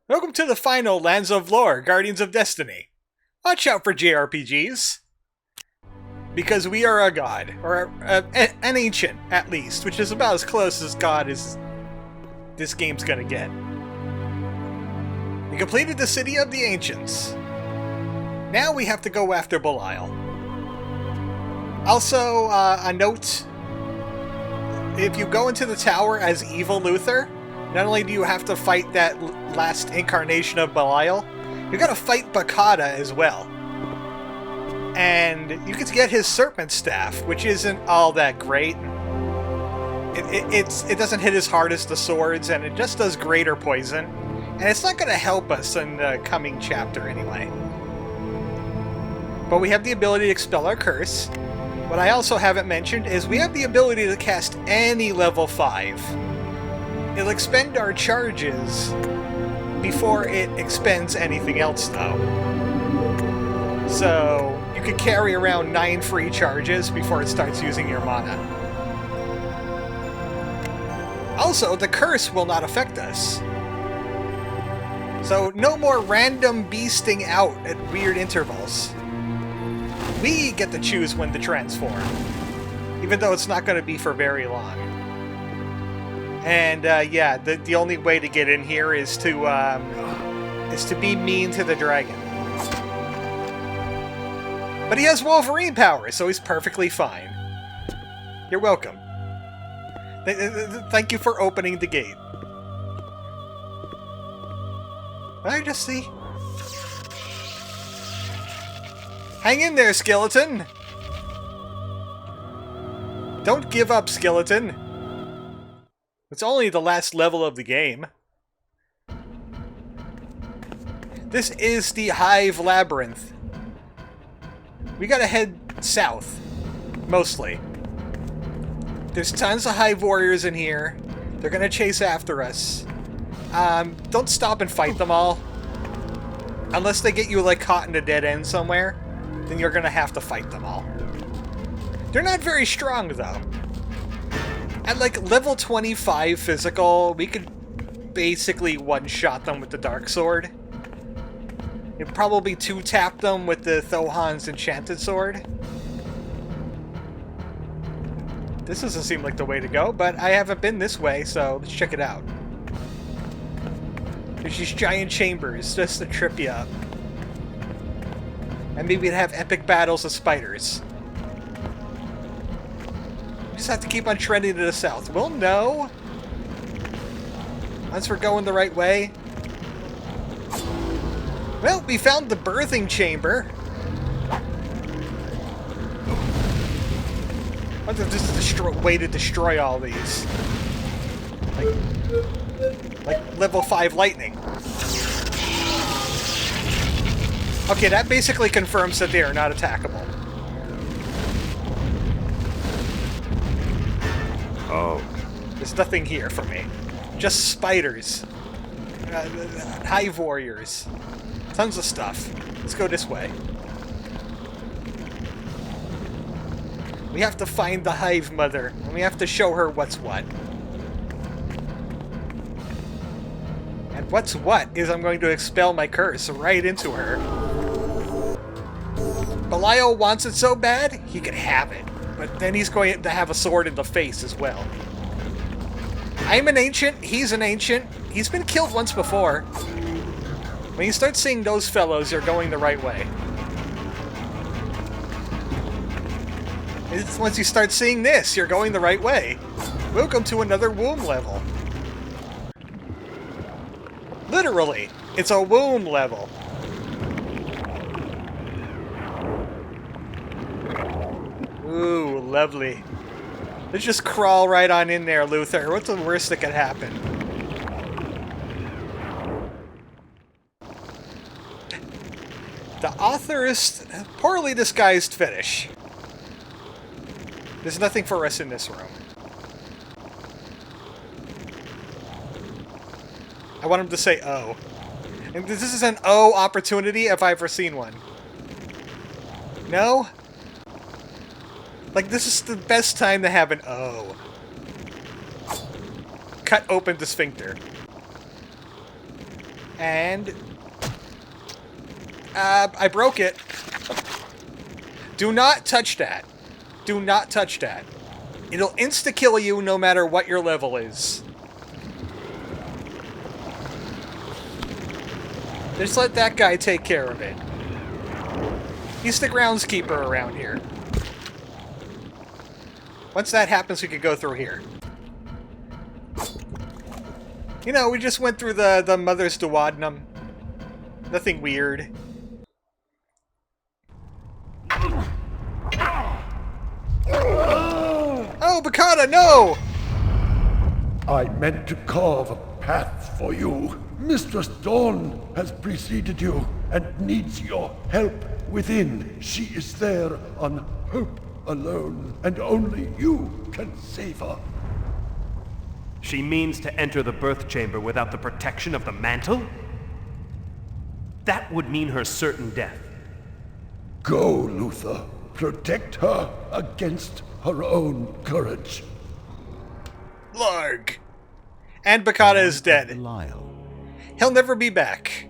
Welcome to the final Lands of Lore, Guardians of Destiny. Watch out for JRPGs. Because we are a god, or an ancient, at least, which is about as close as god as this game's gonna get. We completed the City of the Ancients. Now we have to go after Belial. Also, a note, if you go into the tower as Evil Luther, not only do you have to fight that last incarnation of Belial, you gotta fight Bakata as well. And you get to get his Serpent Staff, which isn't all that great. It doesn't hit as hard as the swords, and it just does greater poison. And it's not gonna help us in the coming chapter anyway. But we have the ability to expel our curse. What I also haven't mentioned is we have the ability to cast any level 5. It'll expend our charges before it expends anything else, though. So you could carry around 9 free charges before it starts using your mana. Also, the curse will not affect us. So no more random beasting out at weird intervals. We get to choose when to transform, even though it's not going to be for very long. And yeah, the only way to get in here is to be mean to the dragon. But he has Wolverine powers, so he's perfectly fine. You're welcome. Thank you for opening the gate. What did I just see? Hang in there, skeleton! Don't give up, skeleton! It's only the last level of the game. This is the Hive Labyrinth. We gotta head south, mostly. There's tons of Hive warriors in here. They're gonna chase after us. Don't stop and fight them all. Unless they get you, like, caught in a dead end somewhere, then you're gonna have to fight them all. They're not very strong, though. At, like, level 25 physical, we could basically one-shot them with the Dark Sword. You'd probably two-tap them with the Thohan's Enchanted Sword. This doesn't seem like the way to go, but I haven't been this way, so let's check it out. There's these giant chambers just to trip you up. And maybe we'd have epic battles of spiders. We just have to keep on trending to the south. We'll know once we're going the right way. Well, we found the birthing chamber. What's this way to destroy all these? Like level 5 lightning. Okay, that basically confirms that they are not attackable. Oh. There's nothing here for me. Just spiders. Hive warriors. Tons of stuff. Let's go this way. We have to find the Hive Mother, and we have to show her what's what. And what's what is I'm going to expel my curse right into her. Belial wants it so bad, he could have it. But then he's going to have a sword in the face as well. I'm an ancient, he's an ancient. He's been killed once before. When you start seeing those fellows, you're going the right way. Once you start seeing this, you're going the right way. Welcome to another womb level. Literally, it's a womb level. Ooh, lovely. Let's just crawl right on in there, Luther. What's the worst that could happen? The author's poorly disguised fetish. There's nothing for us in this room. I want him to say "oh." And this is an "oh" opportunity if I've ever seen one. No? Like, this is the best time to have an "oh." Cut open the sphincter. And... I broke it. Do not touch that. Do not touch that. It'll insta-kill you no matter what your level is. Just let that guy take care of it. He's the groundskeeper around here. Once that happens, we can go through here. You know, we just went through the Mother's Duodenum. Nothing weird. Oh, Bakata, no! I meant to carve a path for you. Mistress Dawn has preceded you and needs your help within. She is there on hope alone, and only you can save her. She means to enter the birth chamber without the protection of the mantle? That would mean her certain death. Go, Luther. Protect her against her own courage. Larg. And Bakata is dead. He'll never be back.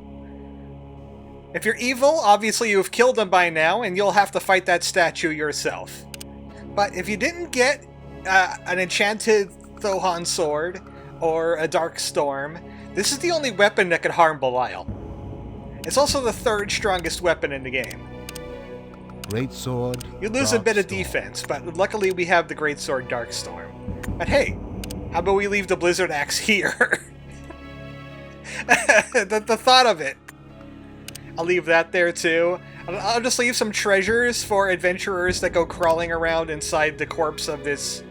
If you're evil, obviously you've killed him by now, and you'll have to fight that statue yourself. But if you didn't get an enchanted Thohan sword or a dark storm, this is the only weapon that could harm Belial. It's also the third strongest weapon in the game. Great sword. You lose a bit of defense, but luckily we have the great sword Dark Storm. But hey, how about we leave the Blizzard Axe here? the thought of it. I'll leave that there too. I'll just leave some treasures for adventurers that go crawling around inside the corpse of this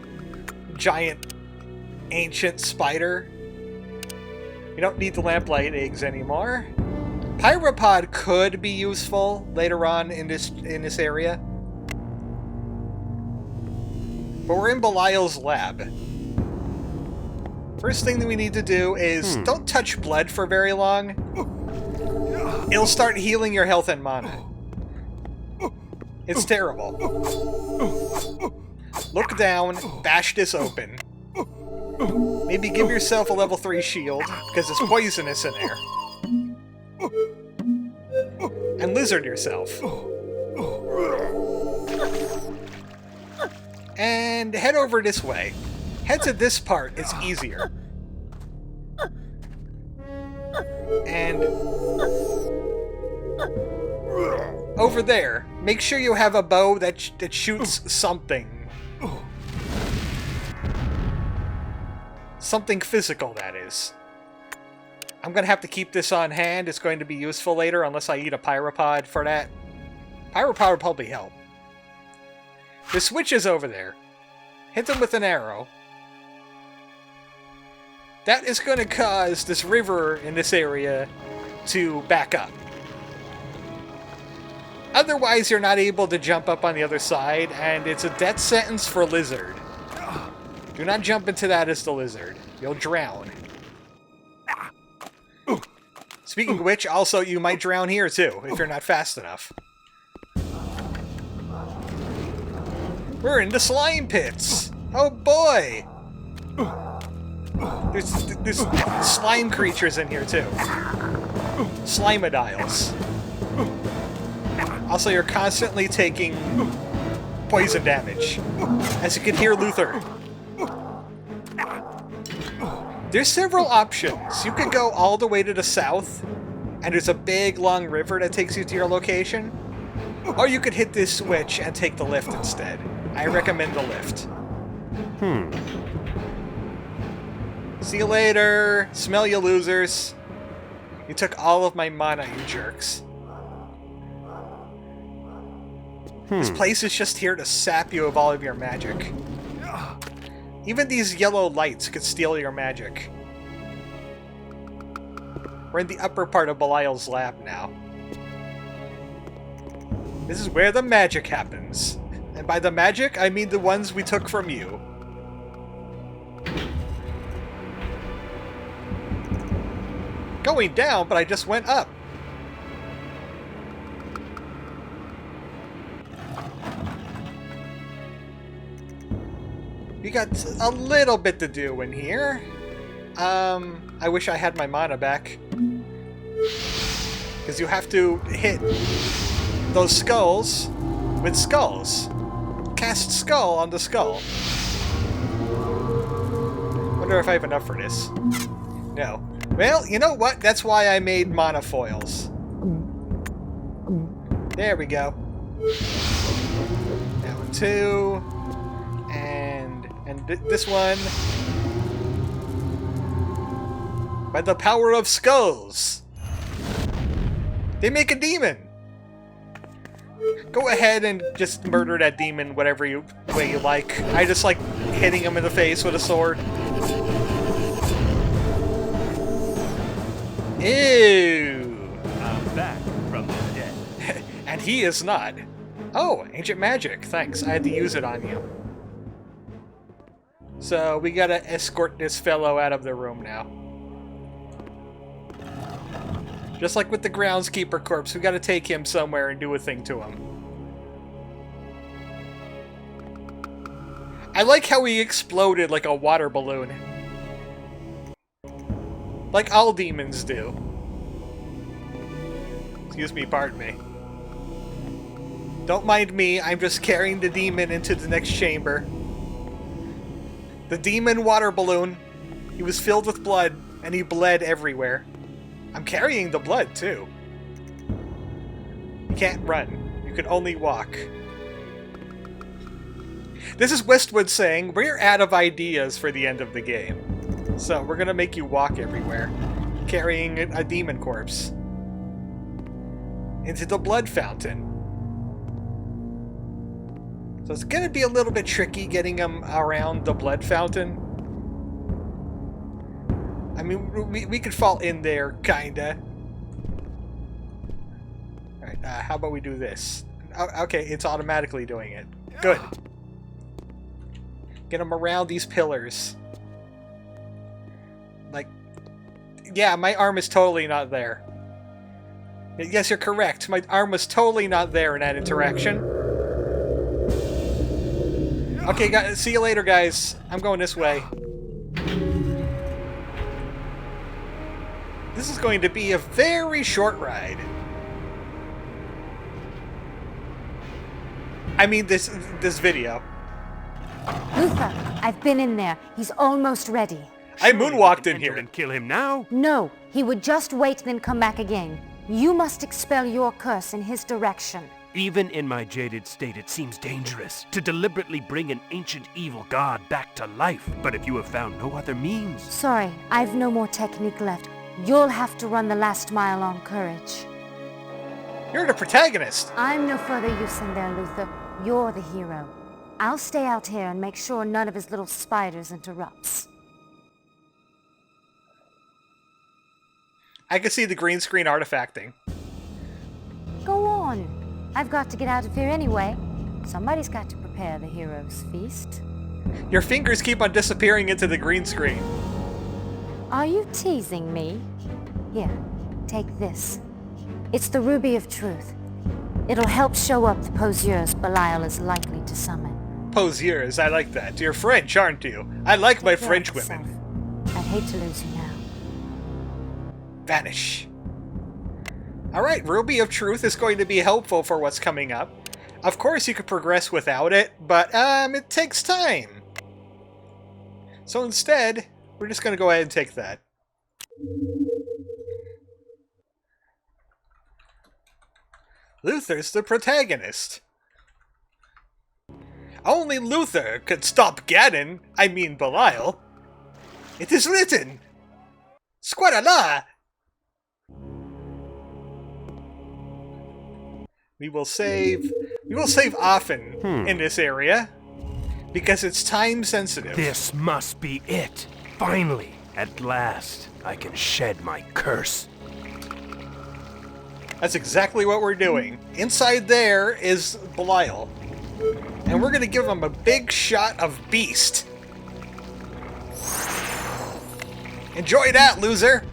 giant ancient spider. You don't need the lamplight eggs anymore. Pyropod could be useful later on in this area. But we're in Belial's lab. First thing that we need to do is don't touch blood for very long. It'll start healing your health and mana. It's terrible. Look down, bash this open. Maybe give yourself a level 3 shield, because it's poisonous in there. And lizard yourself. And head over this way. Head to this part, it's easier. And over there, make sure you have a bow that shoots something. Something physical, that is. I'm gonna have to keep this on hand. It's going to be useful later, unless I eat a pyropod for that. Pyropod would probably help. The switch is over there. Hit them with an arrow. That is going to cause this river in this area to back up. Otherwise, you're not able to jump up on the other side, and it's a death sentence for lizard. Do not jump into that as the lizard. You'll drown. Speaking of which, also, you might drown here, too, if you're not fast enough. We're in the slime pits! Oh boy! There's slime creatures in here, too. Slimodiles. Also, you're constantly taking poison damage. As you can hear Luther. There's several options. You could go all the way to the south, and there's a big, long river that takes you to your location. Or you could hit this switch and take the lift instead. I recommend the lift. See you later. Smell you losers. You took all of my mana, you jerks. This place is just here to sap you of all of your magic. Even these yellow lights could steal your magic. We're in the upper part of Belial's lab now. This is where the magic happens. And by the magic, I mean the ones we took from you. Going down, but I just went up. We got a little bit to do in here. I wish I had my mana back. Because you have to hit those skulls with skulls. Cast skull on the skull. Wonder if I have enough for this. No. Well, you know what? That's why I made monofoils. There we go. Now 2. And this one. By the power of skulls. They make a demon. Go ahead and just murder that demon whatever way you like. I just like hitting him in the face with a sword. Ew. I'm back from the dead. And he is not. Oh, ancient magic. Thanks. I had to use it on you. So we gotta escort this fellow out of the room now. Just like with the groundskeeper corpse, we gotta take him somewhere and do a thing to him. I like how he exploded like a water balloon. Like all demons do. Excuse me, pardon me. Don't mind me, I'm just carrying the demon into the next chamber. The demon water balloon. He was filled with blood, and he bled everywhere. I'm carrying the blood, too. You can't run. You can only walk. This is Westwood saying, we're out of ideas for the end of the game. So we're gonna make you walk everywhere, carrying a demon corpse. Into the blood fountain. So it's gonna be a little bit tricky getting him around the blood fountain. I mean, we could fall in there, kinda. Alright, how about we do this? Okay, it's automatically doing it. Good. Get him around these pillars. Like, yeah, my arm is totally not there. Yes, you're correct. My arm was totally not there in that interaction. Okay, guys, see you later, guys. I'm going this way. This is going to be a very short ride. I mean, this video. Luther, I've been in there. He's almost ready. I moonwalked in here. And kill him now? No, he would just wait, then come back again. You must expel your curse in his direction. Even in my jaded state, it seems dangerous to deliberately bring an ancient evil god back to life. But if you have found no other means... Sorry, I've no more technique left. You'll have to run the last mile on courage. You're the protagonist. I'm no further use in there, Luther. You're the hero. I'll stay out here and make sure none of his little spiders interrupts. I can see the green screen artifacting. Go on. I've got to get out of here anyway. Somebody's got to prepare the hero's feast. Your fingers keep on disappearing into the green screen. Are you teasing me? Here, take this. It's the Ruby of Truth. It'll help show up the poseurs Belial is likely to summon. Poseurs, I like that. You're French, aren't you? I like my Take care French of yourself. women. I'd hate to lose you now. Vanish. Alright, Ruby of Truth is going to be helpful for what's coming up. Of course you could progress without it, but it takes time. So instead, we're just going to go ahead and take that. Luther's the protagonist. Only Luther could stop Ganon, I mean Belial. It is written. Squadala! We will save often in this area because it's time sensitive. This must be it. Finally, at last, I can shed my curse. That's exactly what we're doing. Inside there is Belial. And we're gonna give him a big shot of Beast. Enjoy that, loser!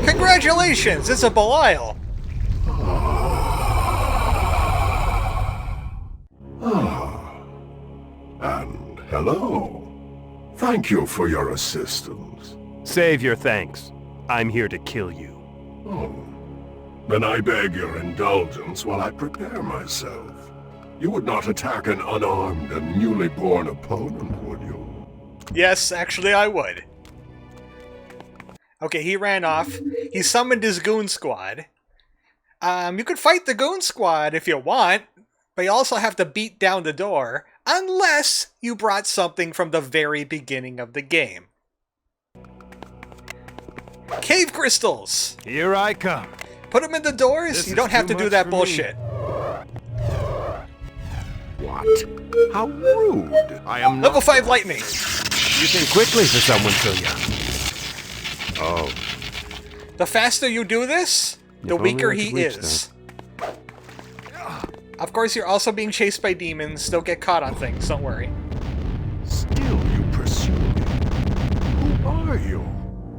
Congratulations, it's a Belial! And hello. Thank you for your assistance. Save your thanks. I'm here to kill you. Oh. Then I beg your indulgence while I prepare myself. You would not attack an unarmed and newly born opponent, would you? Yes, actually I would. Okay, he ran off. He summoned his goon squad. You could fight the goon squad if you want, but you also have to beat down the door, unless you brought something from the very beginning of the game. Cave crystals! Here I come. Put them in the doors, This you is don't have too to do much that for me. bullshit. What? How rude. I am Level not... 5 lightning! You think quickly for someone so young. Oh. The faster you do this, the only weaker I could he reach is. Of course, you're also being chased by demons. Don't get caught on things, don't worry. Still you pursue me. Who are you?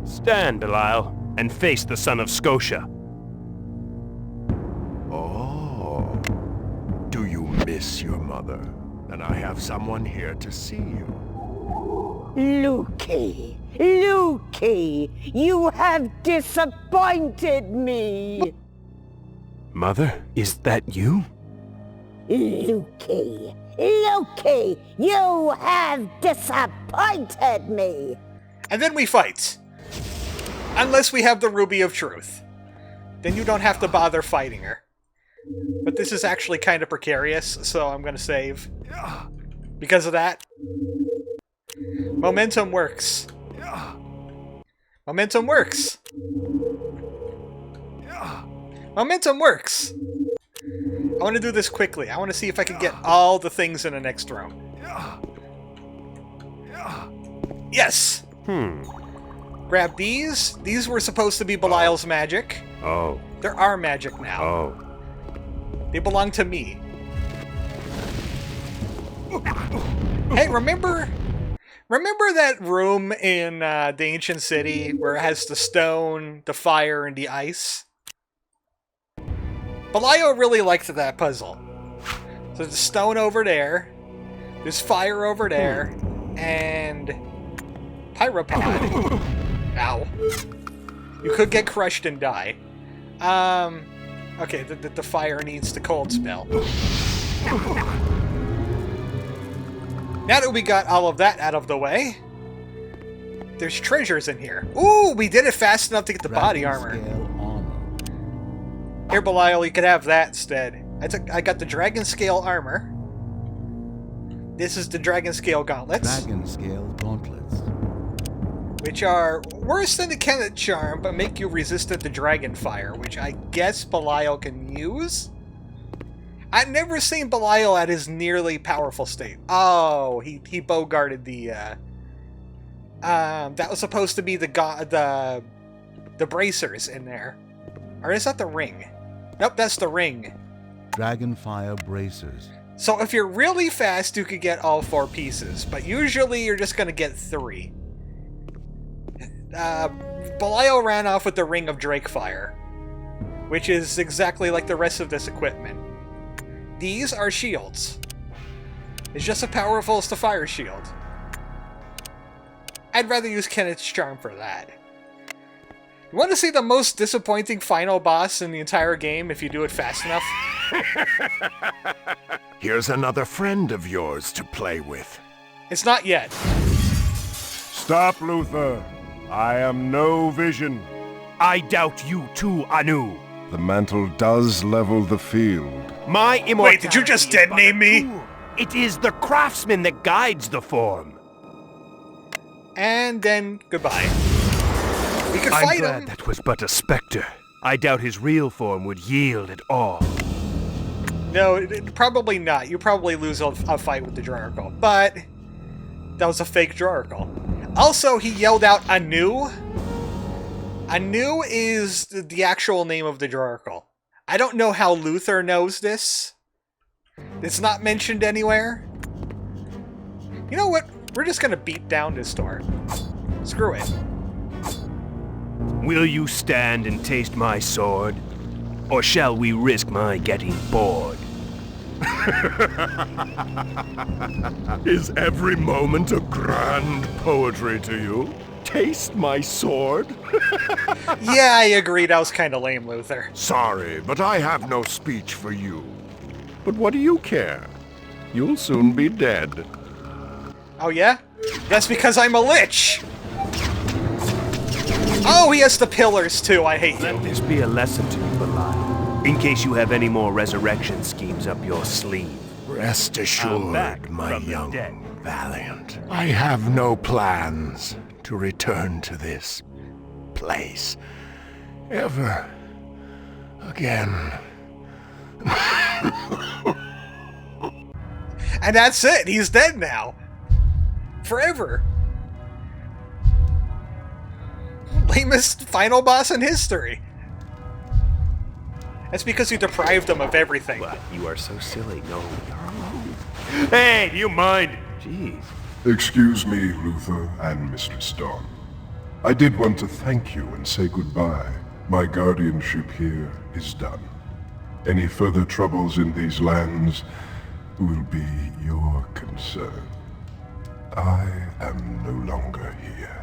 Stand, Belial, and face the son of Scotia. Oh. Do you miss your mother? Then I have someone here to see you. Lukey, Lukey, you have disappointed me. Mother, is that you? Lukey, Lukey, you have disappointed me. And then we fight. Unless we have the Ruby of Truth. Then you don't have to bother fighting her. But this is actually kind of precarious, so I'm going to save. Because of that. Momentum works. Momentum works. Momentum works. I want to do this quickly. I want to see if I can get all the things in the next room. Yes! Grab these. These were supposed to be Belial's magic. Oh. They're our magic now. Oh. They belong to me. Hey, remember that room in the ancient city where it has the stone, the fire, and the ice? Belial really liked that puzzle. So there's stone over there, there's fire over there, and pyropod. Ow. You could get crushed and die. Okay, the fire needs the cold spell. Now that we got all of that out of the way, there's treasures in here. Ooh, we did it fast enough to get the body armor. Dragon-scale armor. Here, Belial, you could have that instead. I got the dragon scale armor. This is the dragon scale gauntlets, Dragon-scale gauntlets. which are worse than the Kenneth charm, but make you resistant to dragon fire, which I guess Belial can use. I've never seen Belial at his nearly powerful state. Oh, he bogarted the. That was supposed to be the bracers in there, or is that the ring? Nope, that's the ring. Dragonfire bracers. So if you're really fast, you could get all 4 pieces, but usually you're just gonna get 3. Belial ran off with the Ring of Drakefire, which is exactly like the rest of this equipment. These are shields. It's just as powerful as the fire shield. I'd rather use Kenneth's charm for that. You want to see the most disappointing final boss in the entire game if you do it fast enough? Here's another friend of yours to play with. It's not yet. Stop, Luther. I am no vision. I doubt you too, Anu. The mantle does level the field. My immortality. Wait, did you just dead name me? It is the craftsman that guides the form. And then, goodbye. We could I'm fight glad him. that was but a specter. I doubt his real form would yield at all. No, probably not. You probably lose a fight with the Drakor. But that was a fake Drakor. Also, he yelled out Anu. Anu is the actual name of the Drakor. I don't know how Luther knows this. It's not mentioned anywhere. You know what? We're just gonna beat down this door. Screw it. Will you stand and taste my sword? Or shall we risk my getting bored? Is every moment a grand poetry to you? Taste my sword? Yeah, I agree. That was kind of lame, Luther. Sorry, but I have no speech for you. But what do you care? You'll soon be dead. Oh, yeah? That's because I'm a lich! Oh, he has the pillars, too. I hate Let you. this be a lesson to you, Belial, in case you have any more resurrection schemes up your sleeve. Rest I'm assured, back my from the young dead. valiant. I have no plans to return to this place ever again. And that's it. He's dead now. Forever. Lamest final boss in history. That's because you deprived him of everything. What? You are so silly. No, you're alone. Hey, do you mind? Jeez. Excuse me, Luther and Mistress Dawn. I did want to thank you and say goodbye. My guardianship here is done. Any further troubles in these lands will be your concern. I am no longer here.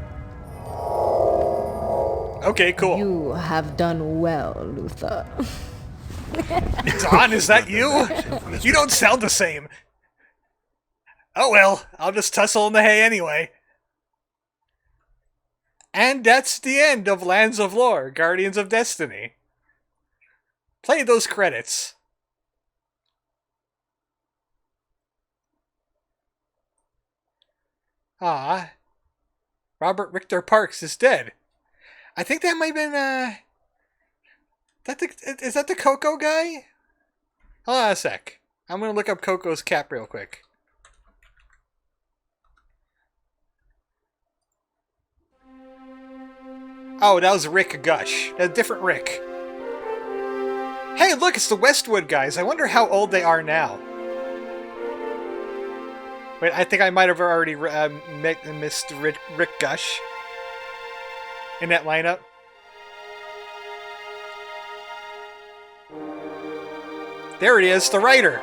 Okay, cool. You have done well, Luther. Dawn, is that you? You don't sound the same. Oh well, I'll just tussle in the hay anyway. And that's the end of Lands of Lore, Guardians of Destiny. Play those credits. Ah, Robert Richter Parks is dead. I think that might have been, is that the Coco guy? Hold on a sec. I'm gonna look up Coco's cap real quick. Oh, that was Rick Gush. A different Rick. Hey, look, it's the Westwood guys. I wonder how old they are now. Wait, I think I might have already missed Rick Gush in that lineup. There it is, the writer.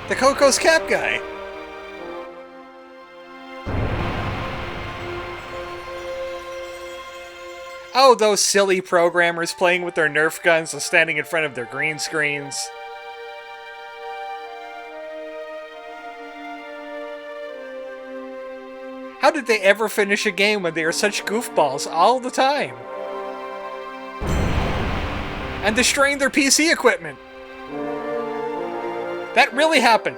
The Coco's Cap guy. Oh, those silly programmers playing with their Nerf guns and standing in front of their green screens. How did they ever finish a game when they are such goofballs all the time? And destroying their PC equipment. That really happened.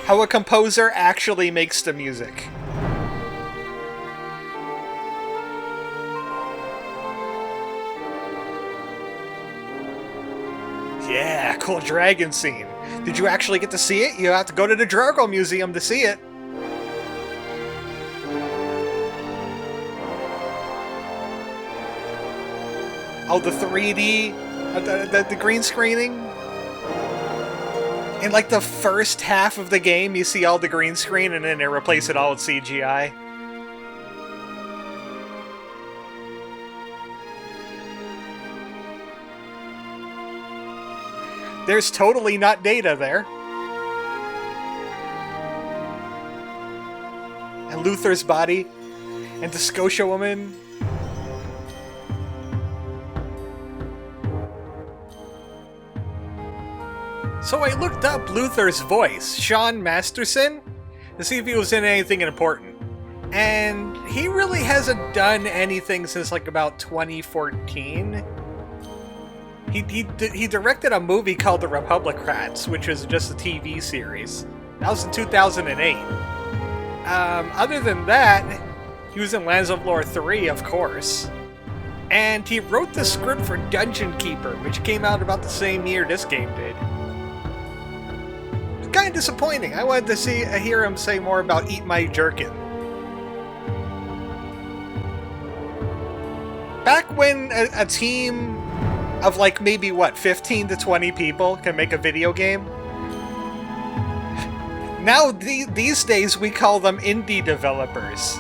How a composer actually makes the music. Yeah, cool dragon scene. Did you actually get to see it? You have to go to the Drago Museum to see it. Oh, the 3D, the green screening. In like the first half of the game, you see all the green screen and then they replace it all with CGI. There's totally not data there. And Luther's body. And the Scotia woman. So I looked up Luther's voice, Sean Masterson, to see if he was in anything important. And he really hasn't done anything since like about 2014. He directed a movie called The Republicrats, which was just a TV series. That was in 2008. Other than that, he was in Lands of Lore 3, of course. And he wrote the script for Dungeon Keeper, which came out about the same year this game did. It's kind of disappointing. I wanted to hear him say more about Eat My Jerkin. Back when a team of like maybe, 15 to 20 people can make a video game? Now, these days, we call them indie developers.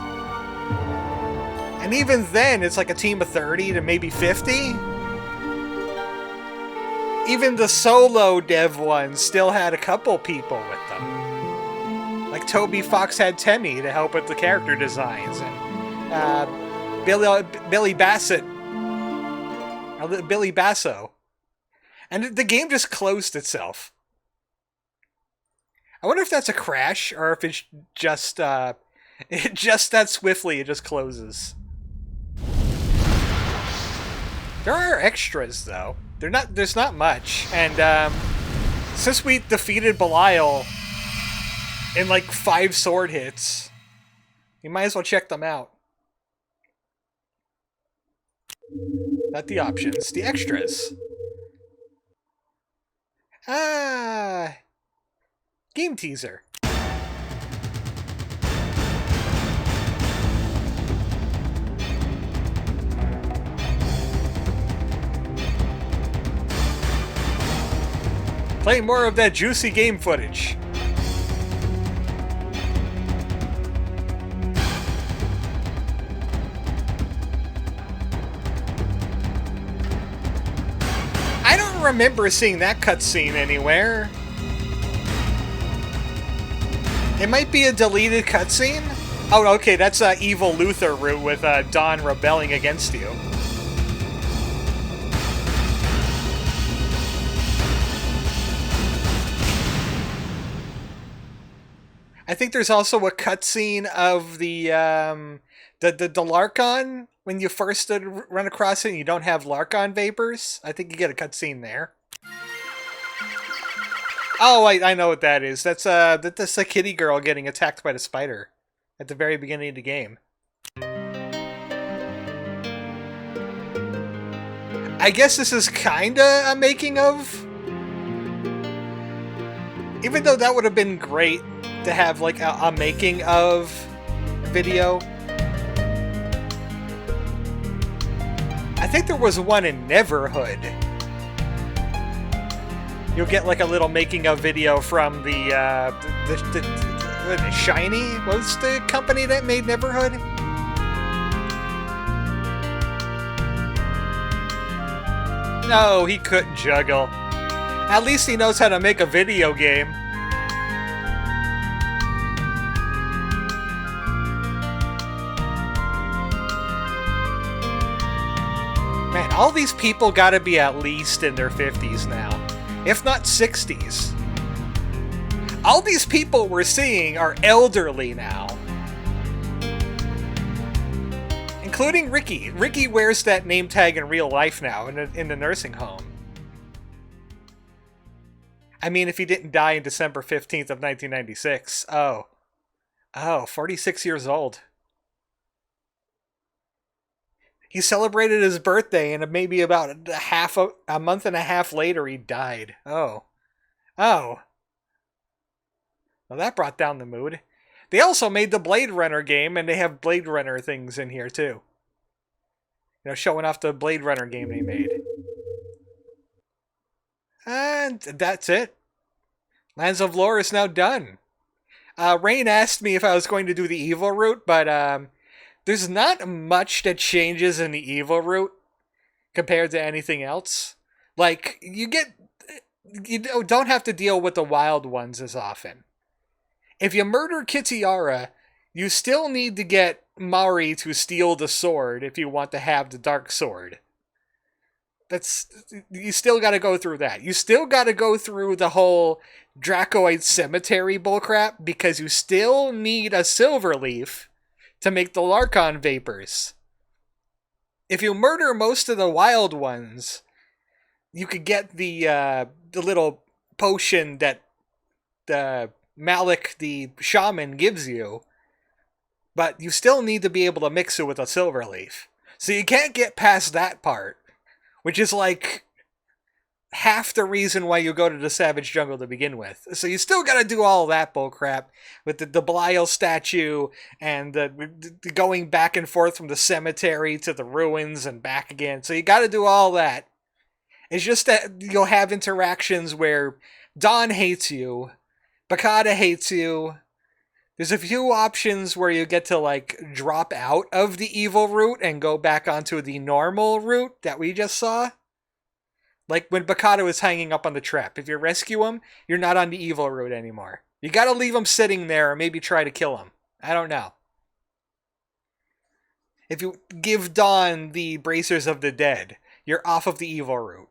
And even then, it's like a team of 30 to maybe 50? even the solo dev ones still had a couple people with them. Like Toby Fox had Temmie to help with the character designs, and Billy Bassett, Billy Basso. And the game just closed itself. I wonder if that's a crash, or if it's just that swiftly it just closes. There are extras, though. There's not much, and since we defeated Belial in like 5 sword hits, you might as well check them out. Not the options, the extras. Game teaser. Play more of that juicy game footage. I don't remember seeing that cutscene anywhere. It might be a deleted cutscene? Oh, okay, that's Evil Luther route with Dawn rebelling against you. I think there's also a cutscene of the Larkon, when you first run across it and you don't have Larkon vapors. I think you get a cutscene there. Oh, I know what that is. That's a kitty girl getting attacked by the spider at the very beginning of the game. I guess this is kinda a making of. Even though that would have been great to have like a making of video. I think there was one in Neverhood. You'll get like a little making of video from the Shiny? What was the company that made Neverhood? No, he couldn't juggle. At least he knows how to make a video game. Man, all these people gotta be at least in their 50s now, if not 60s. All these people we're seeing are elderly now. Including Ricky. Ricky wears that name tag in real life now, in the nursing home. I mean, if he didn't die on December 15th of 1996. Oh, 46 years old. He celebrated his birthday, and maybe about a month and a half later, he died. Oh. Well, that brought down the mood. They also made the Blade Runner game, and they have Blade Runner things in here, too. You know, showing off the Blade Runner game they made. And that's it. Lands of Lore is now done. Rain asked me if I was going to do the evil route, but there's not much that changes in the evil route compared to anything else. Like, you don't have to deal with the wild ones as often. If you murder Kitiara, you still need to get Mari to steal the sword if you want to have the dark sword. You still gotta go through that. You still gotta go through the whole Dracoid Cemetery bullcrap, because you still need a silver leaf to make the Larkon vapors. If you murder most of the wild ones, you could get the little potion that Malik the shaman gives you, but you still need to be able to mix it with a silver leaf. So you can't get past that part, which is like half the reason why you go to the Savage Jungle to begin with. So you still gotta do all that bullcrap with the Belial statue and the going back and forth from the cemetery to the ruins and back again. So you gotta do all that. It's just that you'll have interactions where Dawn hates you, Bakata hates you. There's a few options where you get to like drop out of the evil route and go back onto the normal route that we just saw. Like when Bakato is hanging up on the trap. If you rescue him, you're not on the evil route anymore. You gotta leave him sitting there or maybe try to kill him. I don't know. If you give Dawn the Bracers of the Dead, you're off of the evil route.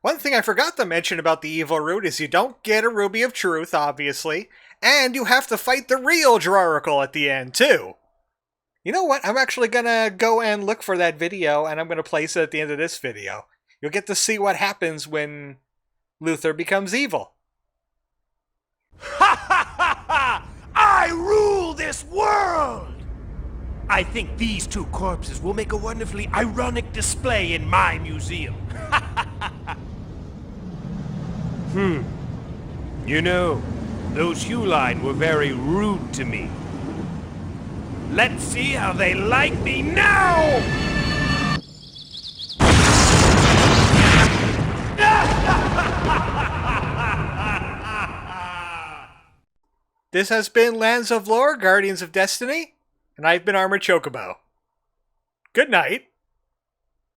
One thing I forgot to mention about the evil route is you don't get a Ruby of Truth, obviously, and you have to fight the real Drauracle at the end, too. You know what? I'm actually gonna go and look for that video, and I'm gonna place it at the end of this video. You'll get to see what happens when Luther becomes evil. Ha ha ha ha! I rule this world! I think these two corpses will make a wonderfully ironic display in my museum. You know, those Huline were very rude to me. Let's see how they like me now! This has been Lands of Lore, Guardians of Destiny, and I've been Armored Chocobo. Good night.